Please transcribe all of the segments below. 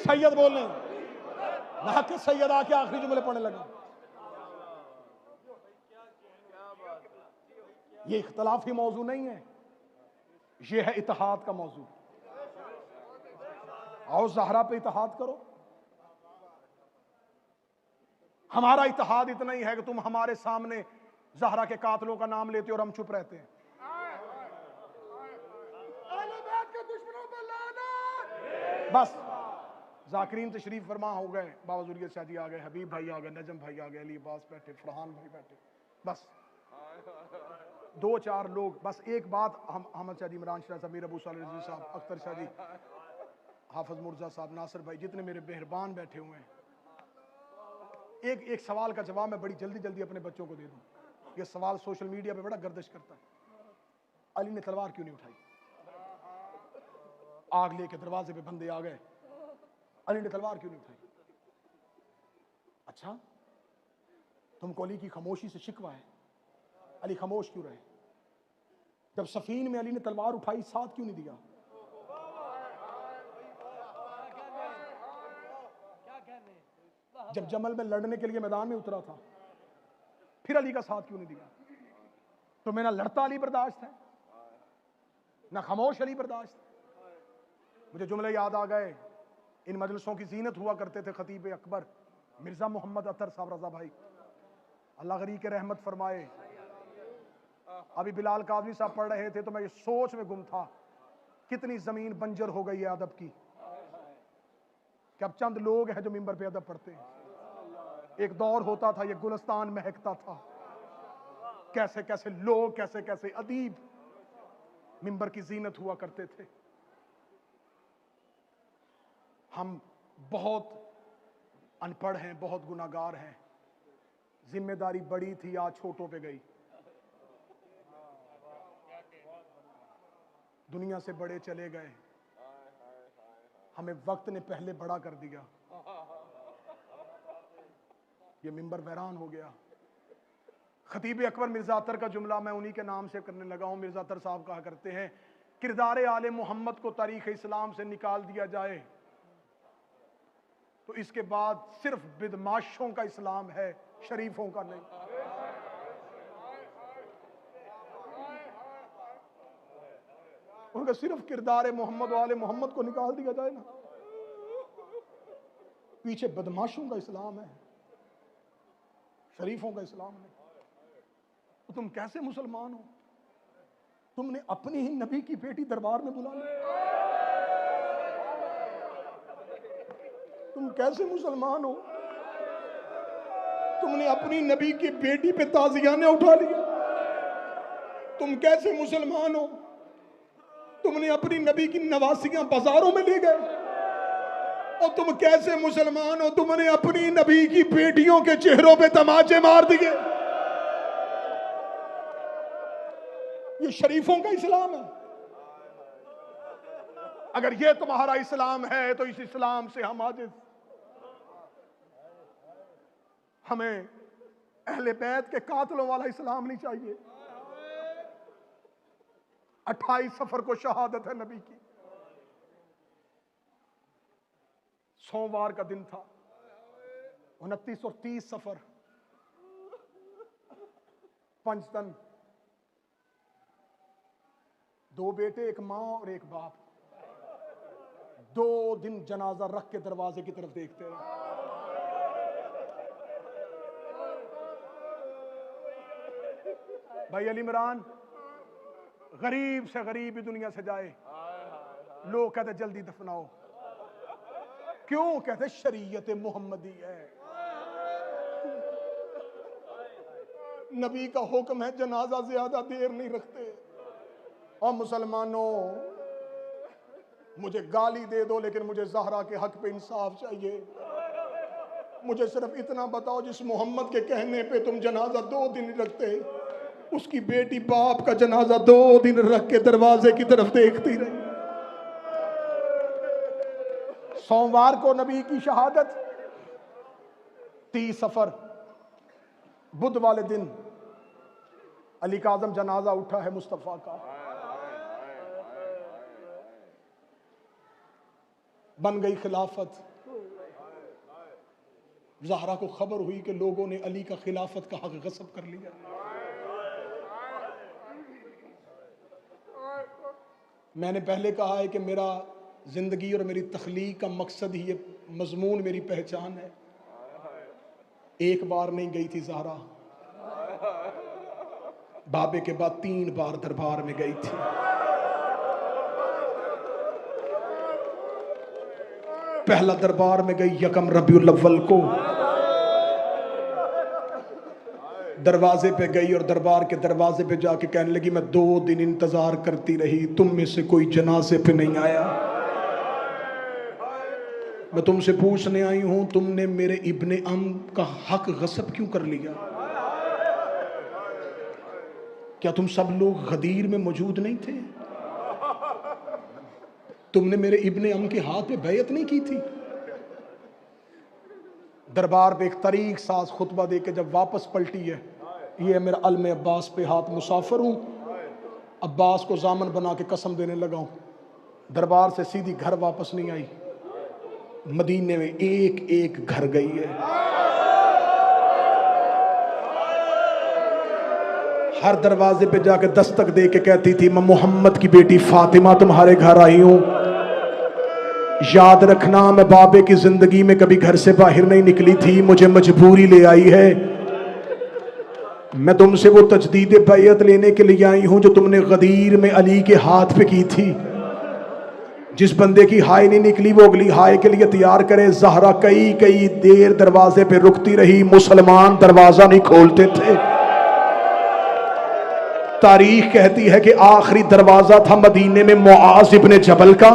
सैयद बोलने, ना कि सैयद आके आखिरी जुमले पढ़ने लगे। ये इख्तलाफी मौजू नहीं है, ये है इत्तेहाद का मौजू। आओ ज़हरा पे इत्तेहाद करो। हमारा इत्तेहाद इतना ही है कि तुम हमारे सामने ज़हरा के कातलों का नाम लेते हो और हम चुप रहते हैं। बस जाकिरीन तशरीफ फरमा हो गए, बाबा ज़ुर्रियत शाह जी आ गए, हबीब भाई आ गए, नजम भाई आ गए, अली अब्बास बैठे, फरहान भाई बैठे, बस 2-4 लोग। बस एक बात, हम अहमद शाह जी, इमरान शाह साहब, मीर अबू सालिह रज़वी साहब, अख्तर शाह जी, हाफिज मुर्जा साहब, नासिर भाई, जितने मेरे मेहरबान बैठे हुए हैं, एक सवाल का जवाब मैं बड़ी जल्दी जल्दी अपने बच्चों को दे दूं। ये सवाल सोशल मीडिया पे बड़ा गर्दिश करता है, अली ने तलवार क्यों नहीं उठाई? आग लेके दरवाजे पे बंदे आ गए, अली ने तलवार क्यों नहीं उठाई? अच्छा, तुमको अली की खामोशी से शिकवा है, अली खामोश क्यों रहे? जब सफीन में अली ने तलवार उठाई, साथ क्यों नहीं दिया? जब जमल में लड़ने के लिए मैदान में उतरा था, फिर अली का साथ क्यों नहीं दिया? तो मेरा लड़ता अली बर्दाश्त है, ना खामोश अली बर्दाश्त है। मुझे जुमले याद आ गए, इन मजलिसों की जीनत हुआ करते थे खतीब अकबर मिर्जा मोहम्मद अतर साहब रजा भाई, अल्लाह गरी के रहमत फरमाए। अभी बिलाल काज़मी साहब पढ़ रहे थे तो मैं ये सोच में गुम था, कितनी जमीन बंजर हो गई है अदब की, कि अब चंद लोग हैं जो मिंबर पे अदब पढ़ते हैं। एक दौर होता था, ये गुलस्तान महकता था, कैसे कैसे लोग, कैसे कैसे अदीब मिंबर की जीनत हुआ करते थे। हम बहुत अनपढ़ हैं, बहुत गुनाहगार हैं, जिम्मेदारी बड़ी थी, आज छोटों पे गई। दुनिया से बड़े चले गए, हमें वक्त ने पहले बड़ा कर दिया, ये मिंबर वैरान हो गया। खतीब अकबर मिर्जा अतर का जुमला मैं उन्हीं के नाम से करने लगा हूं। मिर्जा अतर साहब कहा करते हैं, किरदार आले मोहम्मद को तारीख इस्लाम से निकाल दिया जाए तो इसके बाद सिर्फ बिदमाशों का इस्लाम है, शरीफों का नहीं। उनका सिर्फ किरदार मोहम्मद वाले मोहम्मद को निकाल दिया जाए ना, पीछे बदमाशों का इस्लाम है, शरीफों का इस्लाम नहीं। तो तुम कैसे मुसलमान हो? तुमने अपनी ही नबी की बेटी दरबार में बुला ली। तुम कैसे मुसलमान हो? तुमने अपनी नबी की बेटी पे ताजियाने उठा लिया। तुम कैसे मुसलमान हो? तुमने अपनी नबी की नवासियां बाजारों में ले गए। और तुम कैसे मुसलमान हो? तुमने अपनी नबी की बेटियों के चेहरों पे तमाचे मार दिए। ये शरीफों का इस्लाम है। अगर ये तुम्हारा इस्लाम है तो इस इस्लाम से हम आजिज। हमें अहले बैत के कातलों वाला इस्लाम नहीं चाहिए। 28 सफर को शहादत है नबी की। सोमवार का दिन था, 29 और 30 सफर, पंचतन, 2 बेटे, एक मां और एक बाप, 2 दिन जनाजा रख के दरवाजे की तरफ देखते रहे। भाई अली इमरान गरीब से गरीब भी दुनिया से जाए, लोग कहते जल्दी दफनाओ। क्यों? कहते शरीयत मोहम्मदी है, नबी का हुक्म है, जनाजा ज्यादा देर नहीं रखते। और मुसलमानों, मुझे गाली दे दो लेकिन मुझे ज़हरा के हक पे इंसाफ चाहिए। मुझे सिर्फ इतना बताओ, जिस मोहम्मद के कहने पे तुम जनाजा 2 दिन रखते, उसकी बेटी बाप का जनाजा 2 दिन रख के दरवाजे की तरफ देखती रही। सोमवार को नबी की शहादत, 30 सफर, बुध वाले दिन अली काज़म जनाजा उठा है मुस्तफ़ा का। बन गई खिलाफत, ज़हरा को खबर हुई कि लोगों ने अली का खिलाफत का हक गस्ब कर लिया। मैंने पहले कहा है कि मेरा जिंदगी और मेरी तख्लीक का मकसद ही ये मजमून मेरी पहचान है। एक बार नहीं गई थी ज़हरा, बाबे के बाद 3 बार दरबार में गई थी। पहला दरबार में गई यकम रबीउल अव्वल को, दरवाजे पे गई और दरबार के दरवाजे पे जाके कहने लगी मैं 2 दिन इंतजार करती रही, तुम में से कोई जनाजे पे नहीं आया। मैं तुमसे पूछने आई हूं तुमने मेरे इब्ने अम का हक गस्ब क्यों कर लिया? क्या तुम सब लोग गदीर में मौजूद नहीं थे? तुमने मेरे इब्ने अम के हाथ पे बैयत नहीं की थी? दरबार पे एक तरीक साज खुतबा दे के जब वापस पलटी है, ये मेरा अलम अब्बास पे हाथ, मुसाफिर हूं, अब्बास को जामन बना के कसम देने लगा हूं। दरबार से सीधी घर वापस नहीं आई, मदीने में एक एक घर गई है। हर दरवाजे पे जाके दस्तक दे के कहती थी मैं मोहम्मद की बेटी फातिमा तुम्हारे घर आई हूं। याद रखना मैं बाबे की जिंदगी में कभी घर से बाहर नहीं निकली थी, मुझे मजबूरी ले आई है। मैं तुमसे वो तजदीद बैयत लेने के लिए आई हूं जो तुमने गदीर में अली के हाथ पे की थी। जिस बंदे की हाय नहीं निकली वो अगली हाय के लिए तैयार करे। ज़हरा कई कई देर दरवाजे पे रुकती रही, मुसलमान दरवाजा नहीं खोलते थे। तारीख कहती है कि आखिरी दरवाजा था मदीने में मुआज इब्ने जबल का।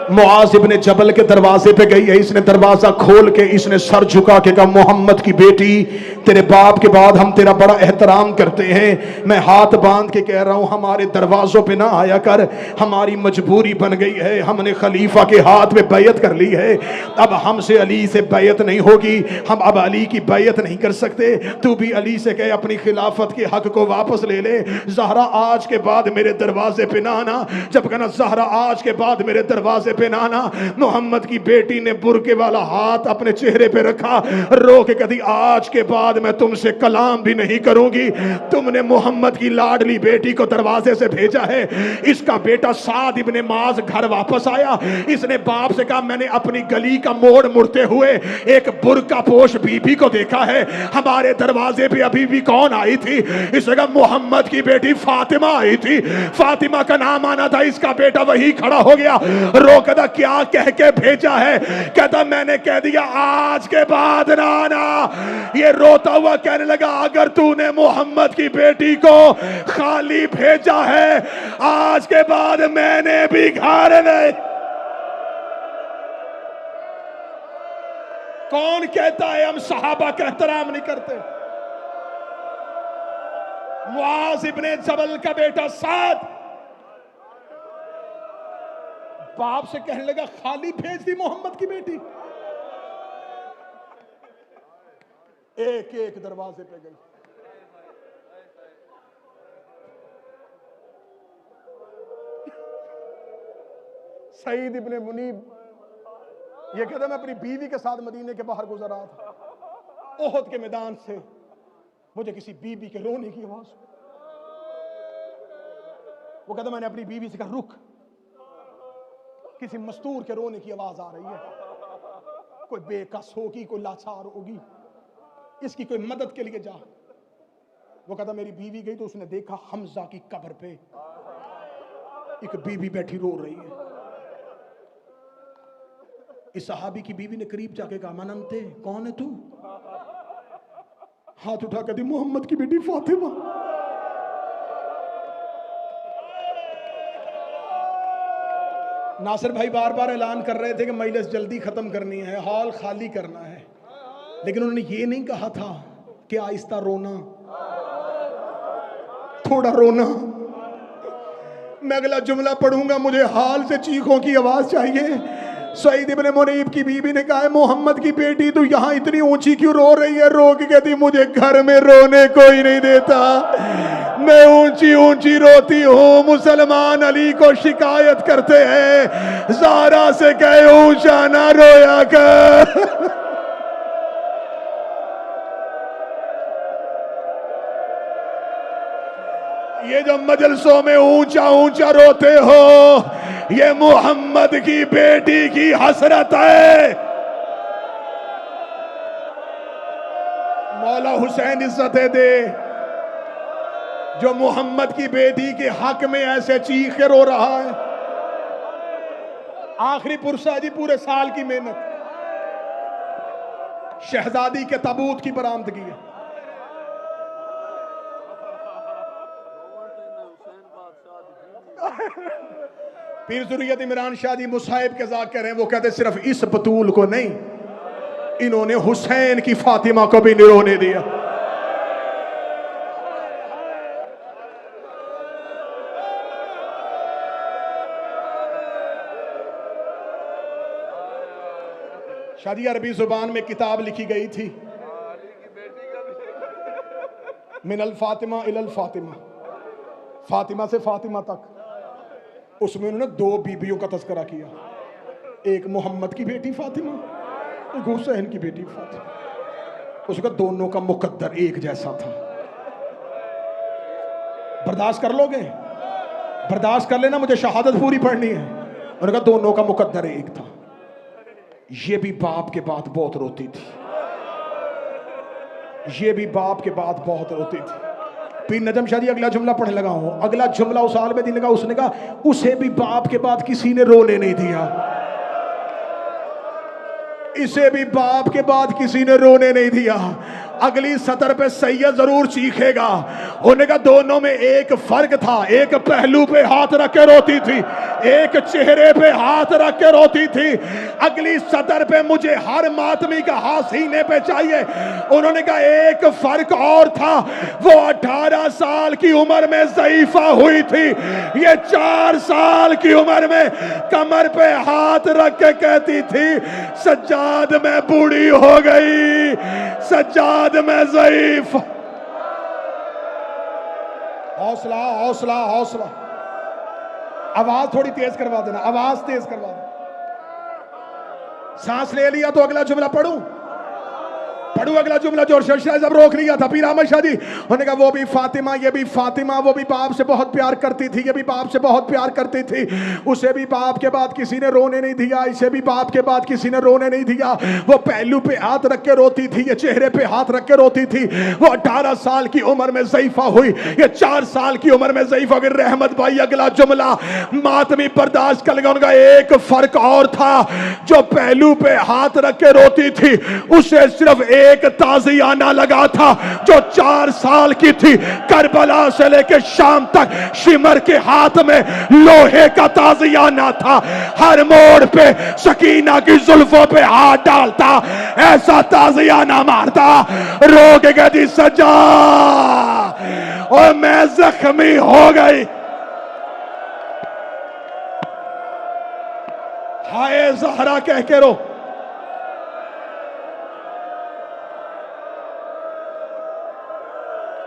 मुआज इब्ने जबल के दरवाजे पे गई है, इसने दरवाजा खोल के इसने सर झुका के कहा मोहम्मद की बेटी तेरे बाप के बाद हम तेरा बड़ा एहतराम करते हैं, मैं हाथ बांध के कह रहा हूं हमारे दरवाजों पे ना आया कर, हमारी मजबूरी बन गई है, हमने खलीफा के हाथ में बैयत कर ली है, अब हमसे अली से बैयत नहीं होगी, हम अब अली की बैयत नहीं कर सकते, तू भी अली से कहे अपनी खिलाफत के हक को वापस ले ले। ज़हरा आज के बाद मेरे दरवाजे पे ना आना। जब कहना ज़हरा आज के बाद मेरे दरवाजे पे ना आना, मोहम्मद की बेटी ने बुरके वाला हाथ अपने चेहरे पे रखा, रो के कभी आज के बाद मैं तुमसे कलाम भी नहीं करूंगी। तुमने मोहम्मद की लाडली बेटी को दरवाजे से भेजा है। इसका बेटा साद इब्ने माज घर वापस आया, इसने बाप से कहा मैंने अपनी गली का मोड़ मुड़ते हुए एक बुरका पोश बीबी को देखा है, हमारे दरवाजे पे अभी भी कौन आई थी? इसने कहा मोहम्मद की बेटी फातिमा आई थी, फातिमा का नाम आना था, इसका बेटा वही खड़ा हो गया, रो कहता क्या कह के भेजा है? कहता मैंने कह दिया आज के बाद ना आना। ये रोता हुआ कहने लगा अगर तूने मोहम्मद की बेटी को खाली भेजा है आज के बाद मैंने भी घर नहीं। कौन कहता है हम सहाबा का एहतराम नहीं करते? मुआज इब्ने जबल का बेटा साद बाप से कहने लगा खाली भेज दी मोहम्मद की बेटी। एक एक दरवाजे पे गई। सईद इब्ने मुनीब ये कहता मैं अपनी बीवी के साथ मदीने के बाहर गुजर रहा था, ओहद के मैदान से मुझे किसी बीवी के रोने की आवाज, वो कहता मैंने अपनी बीवी से कहा रुक, किसी मस्तूर के रोने की आवाज आ रही है, कोई बेकस होगी, कोई लाचार होगी, इसकी कोई मदद के लिए जा। वो कहता मेरी बीवी गई तो उसने देखा हमजा की कब्र पे एक बीवी बैठी रो रही है। इस सहाबी की बीवी ने करीब जाके कहा मननते कौन है तू? हाथ उठा कर दी मोहम्मद की बेटी फातिमा। नासिर भाई बार बार ऐलान कर रहे थे कि मजलिस जल्दी खत्म करनी है, हॉल खाली करना है, लेकिन उन्होंने ये नहीं कहा था कि आहिस्ता रोना, थोड़ा रोना। मैं अगला जुमला पढ़ूंगा, मुझे हाल से चीखों की आवाज चाहिए। सईद इब्ने मुनीब की बीबी ने कहा मोहम्मद की बेटी तू यहाँ इतनी ऊंची क्यों रो रही है? रो के कहती मुझे घर में रोने कोई नहीं देता, मैं ऊंची ऊंची रोती हूँ। मुसलमान अली को शिकायत करते हैं ज़हरा से कहे ऊंचा ना रोया कर। ये जो मजलसों में ऊंचा ऊंचा रोते हो, ये मोहम्मद की बेटी की हसरत है। मौला हुसैन इज्जतें दे, जो मोहम्मद की बेटी के हक में ऐसे चीख के रो रहा है। आखिरी पुरसा जी, पूरे साल की मेहनत, शहजादी के ताबूत की बरामदगी है। पीर ज़ुर्रियत इमरान शाह जी मुसाहिब के ज़ाकिर हैं, वो कहते सिर्फ इस बतूल को नहीं, इन्होंने हुसैन की फातिमा को भी नहीं रोने दिया। शादी अरबी जुबान में किताब लिखी गई थी, मिनल फातिमा इलल फातिमा, फातिमा से फातिमा तक। उसमें उन्होंने दो बीबियों का तस्करा किया, एक मोहम्मद की बेटी फातिमा, एक हुसैन की बेटी फातिमा। उसका दोनों का मुकद्दर एक जैसा था। बर्दाश्त कर लोगे? बर्दाश्त कर लेना, मुझे शहादत पूरी पढ़नी है। उन्होंने कहा दोनों का मुकद्दर एक था। ये भी बाप के बाद बहुत रोती थी, ये भी बाप के बाद बहुत रोती थी। पीर नजम शाह जी अगला जुमला पढ़ने लगा हूं। अगला जुमला उस आलम दिन लगा, उसने कहा उसे भी बाप के बाद किसी ने रोने नहीं दिया, इसे भी बाप के बाद किसी ने रोने नहीं दिया। अगली सतर पे सैयद जरूर चीखेगा। उन्होंने कहा दोनों में एक फर्क था, एक पहलू पे हाथ रख के रोती थी, एक चेहरे पे हाथ रख के रोती थी। अगली सतर पे मुझे हर मातमी का हाथ सीने पे चाहिए। उन्होंने कहा एक फर्क और था, वो 18 साल की उम्र में ज़ईफा हुई थी, ये 4 साल की उम्र में कमर पे हाथ रख के कहती थी सज्जाद मैं बूढ़ी हो गई, सज्जाद मैं ज़ईफ। हौसला हौसला हौसला, आवाज थोड़ी तेज करवा देना, आवाज तेज करवा देना। सांस ले लिया तो अगला जुमला पढ़ूं, पढ़ू अगला जुमला जो शाह जब रोक लिया था पीर अहमद शाह जी। उन्होंने कहा वो भी फातिमा, ये भी फातिमा, वो भी बाप से बहुत प्यार करती थी, ये भी बाप से बहुत प्यार करती थी। उसे भी बाप के बाद किसी ने रोने नहीं दिया, इसे भी बाप के बाद किसी ने रोने नहीं दिया। वो पहलू पे हाथ रख के रोती थी, ये चेहरे पे हाथ रख के रोती थी। वो 18 साल की उम्र में ज़ईफा हुई, ये 4 साल की उम्र में ज़ईफा हुई। रहमत भाई अगला जुमला मातमी बर्दाश्त कर लगा। उनका एक फर्क और था, जो पहलू पे हाथ रख के रोती थी उसे सिर्फ एक ताजियाना लगा था, जो 4 साल की थी। करबला से लेकर शाम तक शिमर के हाथ में लोहे का ताजियाना था। हर मोड़ पे सकीना की जुल्फों पे हाथ डालता, ऐसा ताजियाना मारता, रोके गदी सजा और मैं जख्मी हो गई। हाय ज़हरा कह के रो।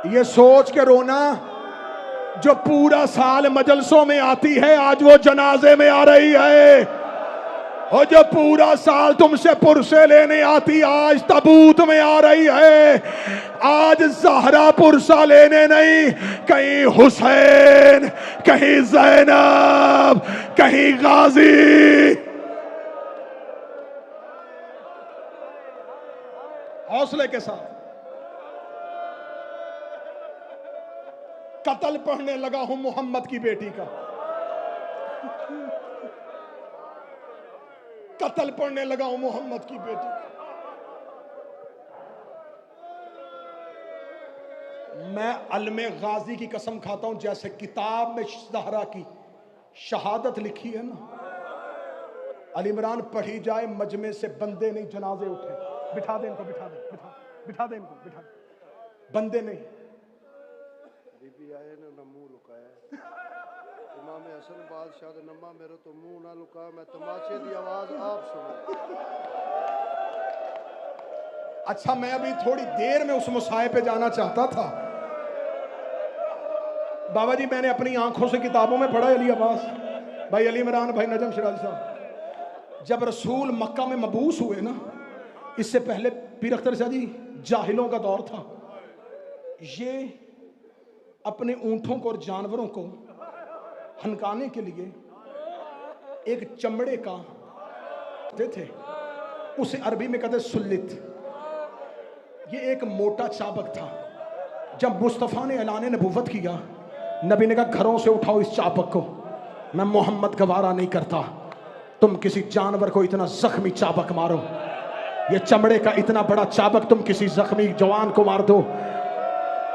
ये सोच के रोना, जो पूरा साल मजलसों में आती है आज वो जनाजे में आ रही है, और जो पूरा साल तुमसे पुरसे लेने आती आज ताबूत में आ रही है। आज ज़हरा पुरसा लेने नहीं, कहीं हुसैन, कहीं ज़ैनब, कहीं गाजी। हौसले के साथ कत्ल पढ़ने लगा हूं मोहम्मद की बेटी का, कत्ल पढ़ने लगा हूं मोहम्मद की बेटी का। मैं अलमे गाजी की कसम खाता हूं, जैसे किताब में ज़हरा की शहादत लिखी है ना, अली इमरान पढ़ी जाए मजमे से बंदे नहीं जनाजे उठे। बिठा दे इनको, बिठा दे, बिठा दे इनको, बिठा दे। बंदे नहीं, बीबी आए ने ना मुंह लुकाया, इमाम हसन बादशाह दे नम्मा मेरे तो मुंह ना लुका, मैं तमाशे दी आवाज आप सुनो। अच्छा मैं अभी थोड़ी देर में उस मुसाहिब पे जाना चाहता था। बाबा जी मैंने अपनी आंखों से किताबों में पढ़ा अली अब्बास भाई, अली इमरान भाई, नजम शिराजी साहब, जब रसूल मक्का में मबूस हुए ना, इससे पहले पीर अख्तर शाह जी जाहिलों का दौर था। ये अपने ऊंटों को और जानवरों को हनकाने के लिए एक चमड़े का थे, उसे अरबी में कहते सुल्लित। ये एक मोटा चाबक था। जब मुस्तफ़ा ने ऐलान नबुव्वत किया, नबी ने कहा घरों से उठाओ इस चाबक को, मैं मोहम्मद गवारा नहीं करता तुम किसी जानवर को इतना जख्मी चाबक मारो। ये चमड़े का इतना बड़ा चाबक तुम किसी जख्मी जवान को मार दो।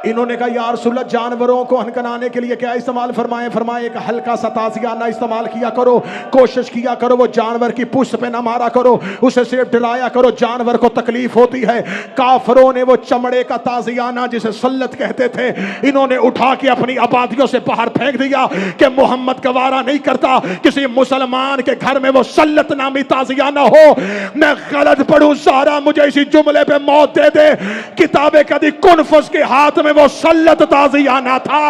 इन्होंने कहा या रसूलल्लाह, जानवरों को हनकनाने के लिए क्या इस्तेमाल फरमाए? फरमाए एक हल्का सा ताजियाना इस्तेमाल किया करो, कोशिश किया करो वो जानवर की पुष्ट पे ना मारा करो, उसे सिर्फ डलाया करो, जानवर को तकलीफ होती है। काफरों ने वो चमड़े का ताजियाना जिसे सल्लत कहते थे, इन्होंने उठा के अपनी आबादियों से बाहर फेंक दिया कि मोहम्मद गवारा नहीं करता किसी मुसलमान के घर में वो सल्लत नामी ताजियाना हो। मैं गलत पढ़ूं ज़हरा मुझे इसी जुमले पे मौत दे दे। किताबे कदी कुनफुस के हाथ में वो सल्लत ताजियाना था।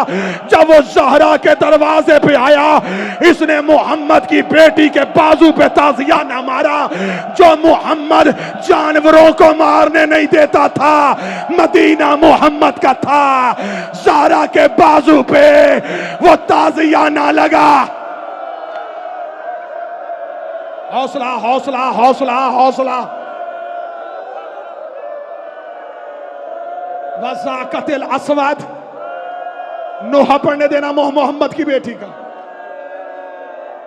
जब वो ज़हरा के दरवाजे पे आया, इसने मोहम्मद की बेटी के बाजू पे ताजियाना मारा। जो मोहम्मद जानवरों को मारने नहीं देता था, मदीना मोहम्मद का था। ज़हरा के बाजू पे वो ताजियाना लगा। हौसला हौसला हौसला हौसला। वज़ाक़तिल अस्वद, नोहा पढ़ने देना मोहम्मद की बेटी का।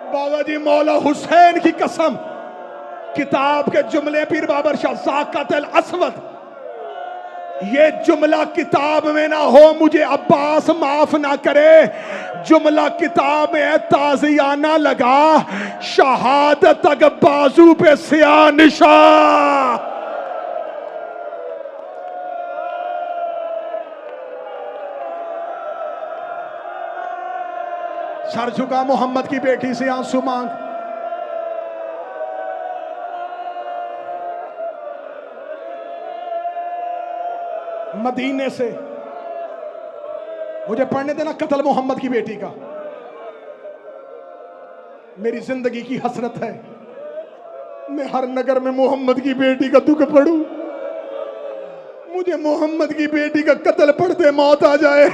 बाबा जी मौला हुसैन की कसम, किताब के जुमले पीर बाबर शाह ज़ाक़तिल अस्वद, ये जुमला किताब में ना हो, मुझे अब्बास माफ ना करे। जुमला किताब में है ताजियाना लगा, शहादत तक बाजू पे सिया निशा। सर झुका मोहम्मद की बेटी से आंसू मांग। मदीने से मुझे पढ़ने देना कत्ल मोहम्मद की बेटी का। मेरी जिंदगी की हसरत है, मैं हर नगर में मोहम्मद की बेटी का दुख पढ़ूं। मुझे मोहम्मद की बेटी का कत्ल पढ़ते मौत आ जाए,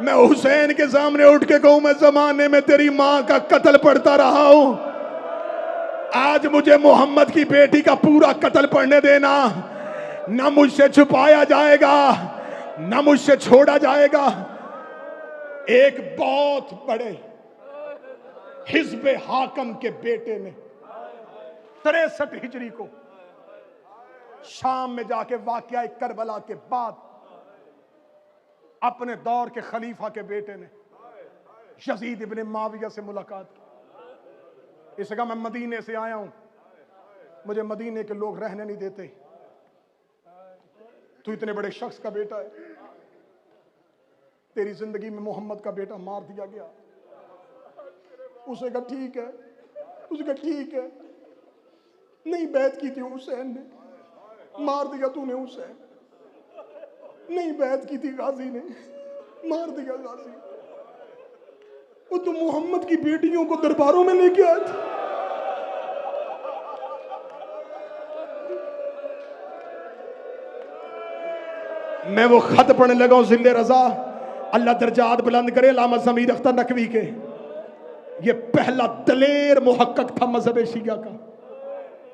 मैं हुसैन के सामने उठ के कहूं मैं जमाने में तेरी मां का कत्ल पढ़ता रहा हूं। आज मुझे मोहम्मद की बेटी का पूरा कत्ल पढ़ने देना। न मुझसे छुपाया जाएगा, न मुझसे छोड़ा जाएगा। एक बहुत बड़े हिज़्ब हाकम के बेटे ने 63 हिजरी को शाम में जाके वाक़या करबला के बाद अपने दौर के खलीफा के बेटे ने यजीद इब्ने माविया से मुलाकात की। इसका मैं मदीने से आया हूं, मुझे मदीने के लोग रहने नहीं देते, तू इतने बड़े शख्स का बेटा है, तेरी जिंदगी में मोहम्मद का बेटा मार दिया गया। उसे कहा ठीक है, उसने कहा ठीक है, नहीं बैत की थी हुसैन ने, मार दिया तूने हुसैन, नहीं बैत की थी गाजी ने, मार दिया गाजी। वो तो मोहम्मद की बेटियों को दरबारों में लेके आए थे। मैं वो खत पढ़ने लगा हूं ज़िल्ले रजा, अल्लाह दर्जात बुलंद करे, अल्लामा ज़मीर अख्तर नकवी के। ये पहला दलेर मुहक्कक था मजहब शिया का,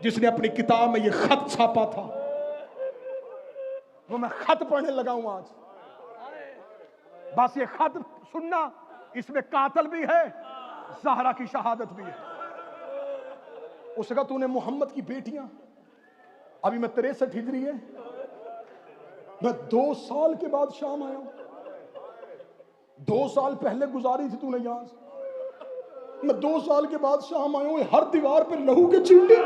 जिसने अपनी किताब में ये खत छापा था। वो मैं खत पढ़ने लगा हूं आज। बस ये खत सुनना, इसमें कातल भी है, ज़हरा की शहादत भी है। उसका तूने मोहम्मद की बेटियां, अभी मैं 63 हिजरी है, मैं 2 साल के बाद शाम आया हूं। 2 साल पहले गुजारी थी तूने यहां से, मैं 2 साल के बाद शाम आया हूं। हर दीवार पे लहू के छींटे।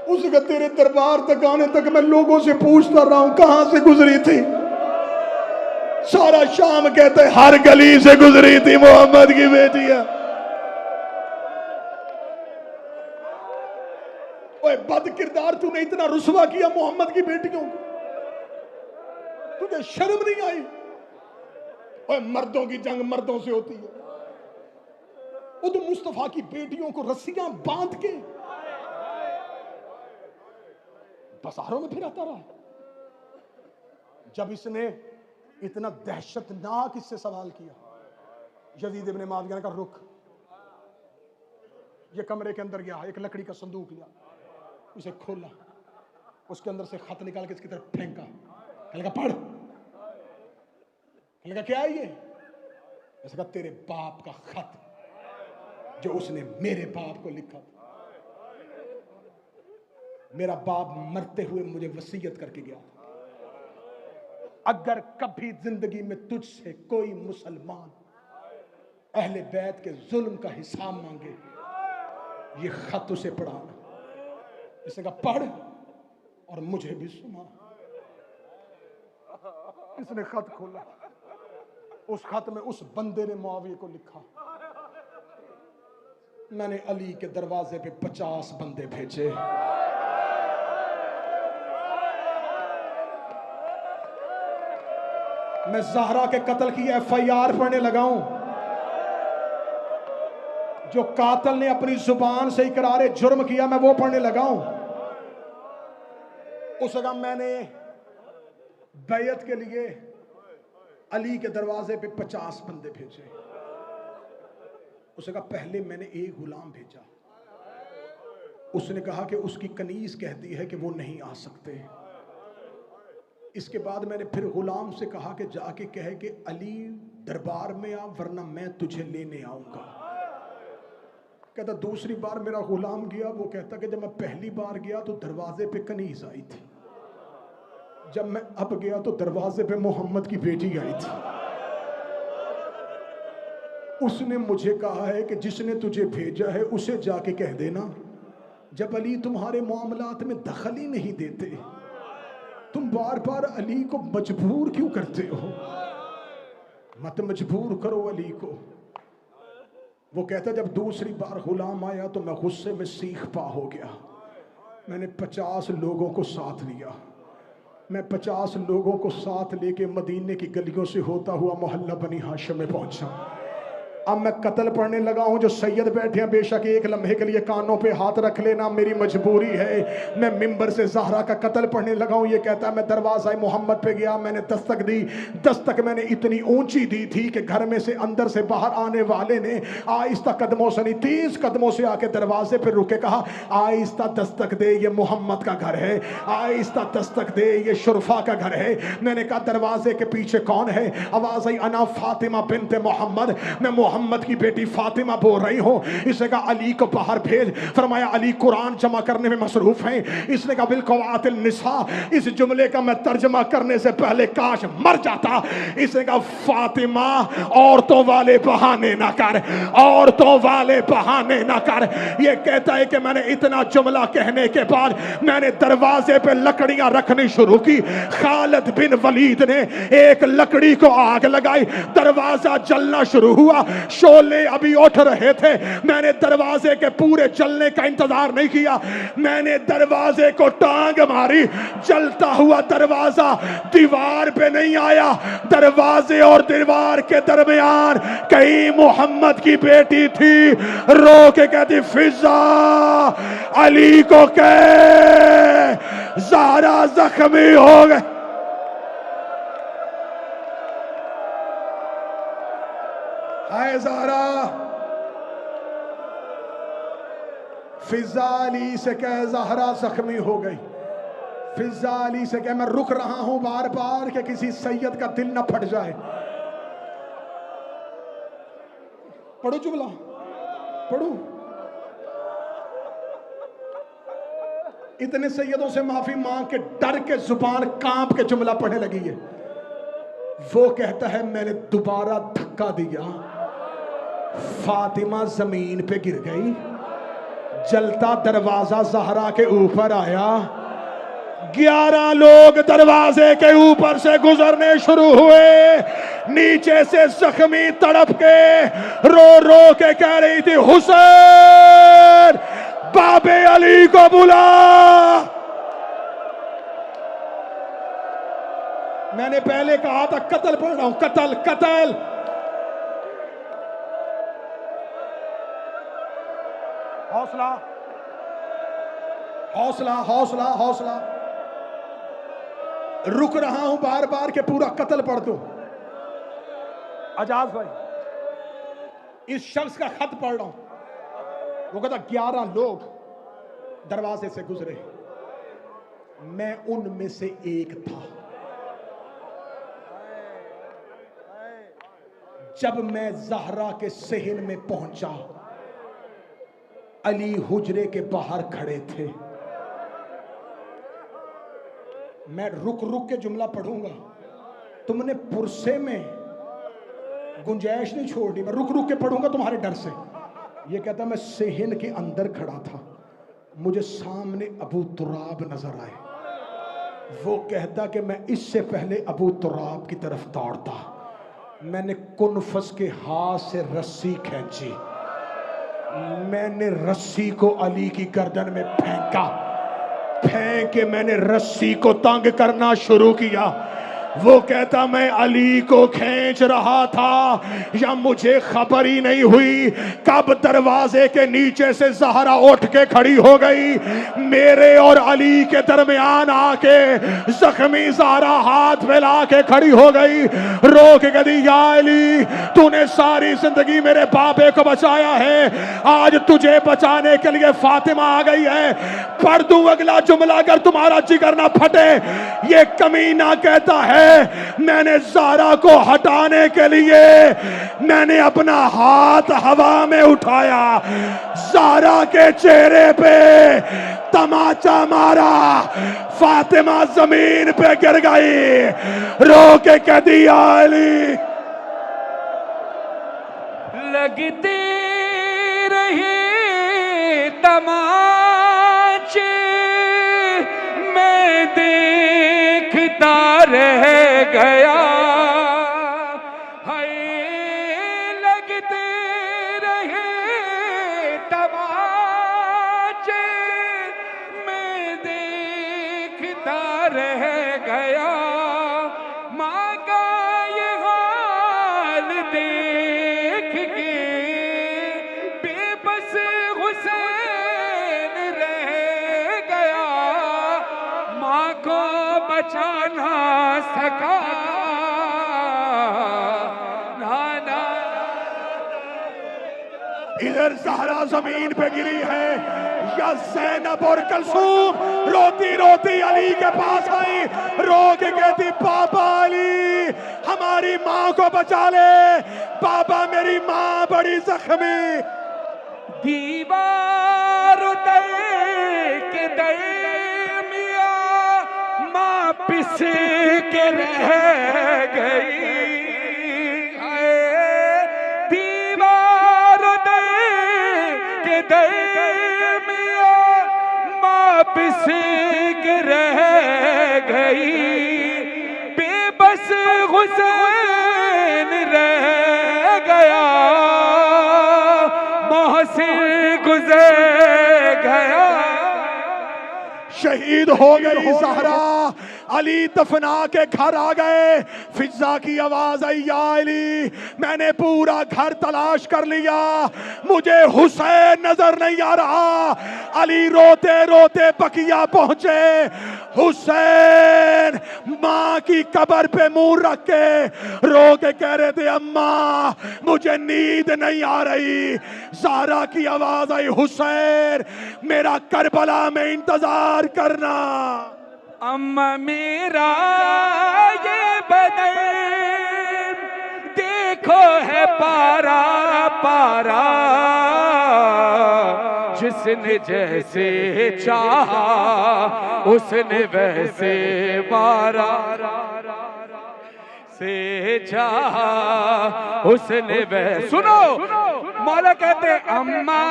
उसका तेरे दरबार तक आने तक मैं लोगों से पूछता रहा हूं कहां से गुजरी थी। सारा शाम कहते हर गली से गुजरी थी मोहम्मद की बेटियां। ओए बद किरदार, तूने इतना रुसवा किया मोहम्मद की बेटियों को, तुझे शर्म नहीं आई? ओए मर्दों की जंग मर्दों से होती है। वो तो मुस्तफा की बेटियों को रस्सियां बांध के बाजारों में फिराता रहा। जब इसने इतना दहशतनाक इससे सवाल किया, यजीद इब्ने मुआविया ने कहा रुक। ये कमरे के अंदर गया, एक लकड़ी का संदूक लिया, उसे खोला, उसके अंदर से खत निकाल के इसकी तरफ फेंका। कहने लगा पढ़। कहने लगा क्या है ये? ऐसा कहा तेरे बाप का खत जो उसने मेरे बाप को लिखा था। मेरा बाप मरते हुए मुझे वसीयत करके गया था, अगर कभी जिंदगी में तुझसे कोई मुसलमान अहले बैत के जुल्म का हिसाब मांगे, ये खत उसे पढ़ाना। इसने कहा पढ़ और मुझे भी सुना। इसने खत खोला, उस खत में उस बंदे ने मुआविया को लिखा, मैंने अली के दरवाजे पे 50 बंदे भेजे, मैं ज़हरा के कत्ल की FIR पढ़ने लगा हूं। जो कातिल ने अपनी जुबान से इकरार जुर्म किया, मैं वो पढ़ने लगा हूं। उस वक्त मैंने बैयत के लिए अली के दरवाजे पे 50 बंदे भेजे। उसने कहा पहले मैंने एक गुलाम भेजा, उसने कहा कि उसकी कनीज कहती है कि वो नहीं आ सकते। इसके बाद मैंने फिर गुलाम से कहा कि जाके कहे कि अली दरबार में आ, वरना मैं तुझे लेने आऊंगा। कहता दूसरी बार मेरा गुलाम गया, वो कहता कि जब मैं पहली बार गया तो दरवाजे पे कनीज आई थी, जब मैं अब गया तो दरवाजे पे मोहम्मद की बेटी आई थी। उसने मुझे कहा है कि जिसने तुझे भेजा है उसे जाके कह देना, जब अली तुम्हारे मामलात में दखल ही नहीं देते, तुम बार बार अली को मजबूर क्यों करते हो? मत मजबूर करो अली को। वो कहता जब दूसरी बार गुलाम आया तो मैं गुस्से में सीख पा हो गया। मैंने 50 लोगों को साथ लिया, मैं 50 लोगों को साथ लेके मदीने की गलियों से होता हुआ मोहल्ला बनी हाशिम में पहुंचा। अब मैं कत्ल पढ़ने लगा हूं। जो सैयद बैठे हैं बेशक एक लम्हे के लिए कानों पे हाथ रख लेना, मेरी मजबूरी है। मैं मिंबर से ज़हरा का कत्ल पढ़ने लगा हूं। ये कहता है मैं दरवाज़ा मोहम्मद पे गया, मैंने दस्तक दी। दस्तक मैंने इतनी ऊंची दी थी कि घर में से अंदर से बाहर आने वाले ने आहिस्ता कदमों से नहीं 30 कदमों से आके दरवाजे पे रुके, कहा आहिस्ता दस्तक दे, ये मोहम्मद का घर है, आहिस्ता दस्तक दे, ये शुरफा का घर है। मैंने कहा दरवाजे के पीछे कौन है? आवाज़ आई अना फातिमा बिनते मोहम्मद, मैं मोहम्मद की बेटी फातिमा बोल रही हूँ। इसने कहा अली को बाहर भेज। फरमाया अली कुरान जमा करने में मसरूफ हैं। इसने कहा बिलकवातिल निसा, इस जुमले का मैं तर्जमा करने से पहले काश मर जाता। इसने कहा फातिमा औरतों वाले बहाने ना कर, औरतों वाले बहाने ना कर। ये कहता है कि मैंने इतना जुमला कहने के बाद मैंने दरवाजे पे लकड़ियां रखनी शुरू की। खालिद बिन वलीद ने एक लकड़ी को आग लगाई, दरवाजा जलना शुरू हुआ। शोले अभी उठ रहे थे। मैंने दरवाजे के पूरे जलने का इंतजार नहीं किया, मैंने दरवाजे को टांग मारी। जलता हुआ दरवाजा दीवार पे नहीं आया, दरवाजे और दीवार के दरमियान कहीं मोहम्मद की बेटी थी। रो के कहती फिजा अली को कह ज़हरा जख्मी हो गए। हाय ज़हरा, फिजा अली से कह ज़हरा जख्मी हो गई। फिजा अली से कह मैं रुक रहा हूं बार बार कि किसी सैयद का दिल ना फट जाए। पढ़ो जुमला, पढ़ो। इतने सैयदों से माफी मांग के डर के जुबान कांप के जुमला पढ़ने लगी है। वो कहता है मैंने दोबारा धक्का दिया, फातिमा जमीन पे गिर गई, जलता दरवाजा ज़हरा के ऊपर आया। 11 लोग दरवाजे के ऊपर से गुजरने शुरू हुए। नीचे से जख्मी तड़प के रो रो के कह रही थी हुसैन बाबे अली को बुला। मैंने पहले कहा था कत्ल पढ़ रहा हूं, कत्ल कत्ल। हौसला हौसला हौसला हौसला। रुक रहा हूं बार बार के पूरा कत्ल पढ़ दो। आजाद भाई, इस शख्स का खत पढ़ रहा हूं। वो कहता 11 लोग दरवाजे से गुजरे, मैं उनमें से एक था। जब मैं ज़हरा के सहन में पहुंचा, अली हुजरे के बाहर खड़े थे। मैं रुक रुक के जुमला पढ़ूंगा, तुमने पुरसे में गुंजाइश नहीं छोड़ी, मैं रुक रुक के पढ़ूंगा तुम्हारे डर से। ये कहता मैं सेहन के अंदर खड़ा था, मुझे सामने अबू तुराब नजर आए। वो कहता कि मैं इससे पहले अबू तुराब की तरफ दौड़ता, मैंने कुनफस के हाथ से रस्सी खींची, मैंने रस्सी को अली की गर्दन में फेंका, फेंक के मैंने रस्सी को तंग करना शुरू किया। वो कहता मैं अली को खींच रहा था, या मुझे खबर ही नहीं हुई कब दरवाजे के नीचे से ज़हरा उठ के खड़ी हो गई, मेरे और अली के दरमियान आके जख्मी ज़हरा हाथ फैला के खड़ी हो गई। रो के कहती या अली, तूने सारी जिंदगी मेरे बाबे को बचाया है, आज तुझे बचाने के लिए फातिमा आ गई है। पढ़ दूं अगला जुमला अगर तुम्हारा जिगर ना फटे। ये कमीना कहता है मैंने ज़हरा को हटाने के लिए मैंने अपना हाथ हवा में उठाया, ज़हरा के चेहरे पे तमाचा मारा, फातिमा जमीन पे गिर गई। रो के कह दिया अली, लगती रही तमाचे मैं देखता रह गया, हाय लगते रहे तमाचे मैं देखता रह गया। माँ का ये हाल देख के बेबस हुसैन रह गया, माँ को बचा ना सका नाना। इधर ज़हरा जमीन पे गिरी है, या ज़ैनब और कलसूम रोती रोती अली के पास आई, रो के कहती पापा अली हमारी माँ को बचा ले, पापा मेरी माँ बड़ी जख्मी। दीवार उतर के दरमिया माँ पिस के रह गई, दीवार उतर के दरमिया माँ पिस के रह गई, बेबस हुसैन रह गया, मोहसिन गुजर गया। शहीद हो गई ज़हरा, अली दफना के घर आ गए। फिजा की आवाज आई या अली, मैंने पूरा घर तलाश कर लिया, मुझे हुसैन नजर नहीं आ रहा। अली रोते रोते बकिया पहुंचे, हुसैन माँ की कब्र पे मुंह रख के रो के कह रहे थे अम्मा मुझे नींद नहीं आ रही। ज़हरा की आवाज आई हुसैन मेरा करबला में इंतजार करना। अम्मा मेरा ये बदन देखो है पारा पारा, जिसने जैसे चाहा उसने वैसे मारा, से चाहा उसने वैसे। सुनो मौला कहते अम्मा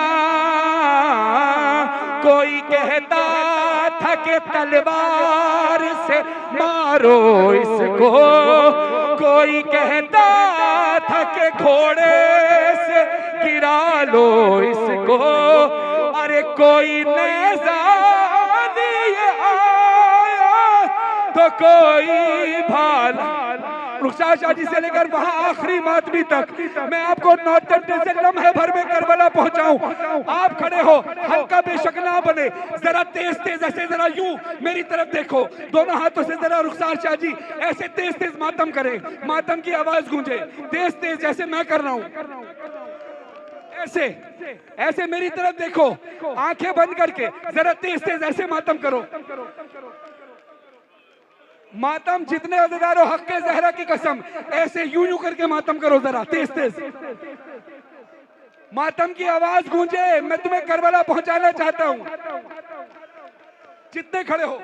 कोई कहता था कि तलवार से मारो इसको, कोई कहता था कि घोड़े से गिरा लो इसको, अरे कोई नेज़ा लिए आया तो कोई भाला रुखसार शाह जी से लेकर वहां आखिरी मातमी तक मैं आपको नौतन से लम्हे भर में करबला पहुंचाऊं। आप खड़े हो, हल्का बेशक ना बने, जरा तेज तेज ऐसे जरा यूं मेरी तरफ देखो, दोनों हाथों से जरा रुखसार शाह जी ऐसे तेज तेज मातम करें, मातम की आवाज गूंजे तेज तेज जैसे मैं कर रहा हूं। ऐसे ऐसे मेरी तरफ देखो, आंखें बंद करके जरा तेज तेज ऐसे मातम करो। मातम जितने अज़दार हो हक के ज़हरा की कसम, ऐसे यूं यूं करके मातम करो जरा तेज तेज, मातम की आवाज गूंजे। मैं तुम्हें करबला पहुंचाना चाहता हूं। जितने खड़े हो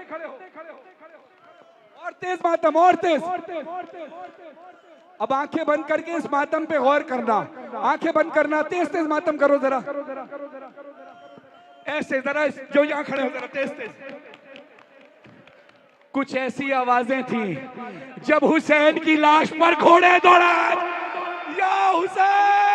और तेज मातम, और तेज। अब आंखें बंद करके इस मातम पे गौर करना, आंखें बंद करना, तेज तेज मातम करो जरा ऐसे, जरा जो यहां खड़े हो जरा तेज तेज। कुछ ऐसी आवाजें थी जब हुसैन की लाश पर घोड़े दौड़ाए, या हुसैन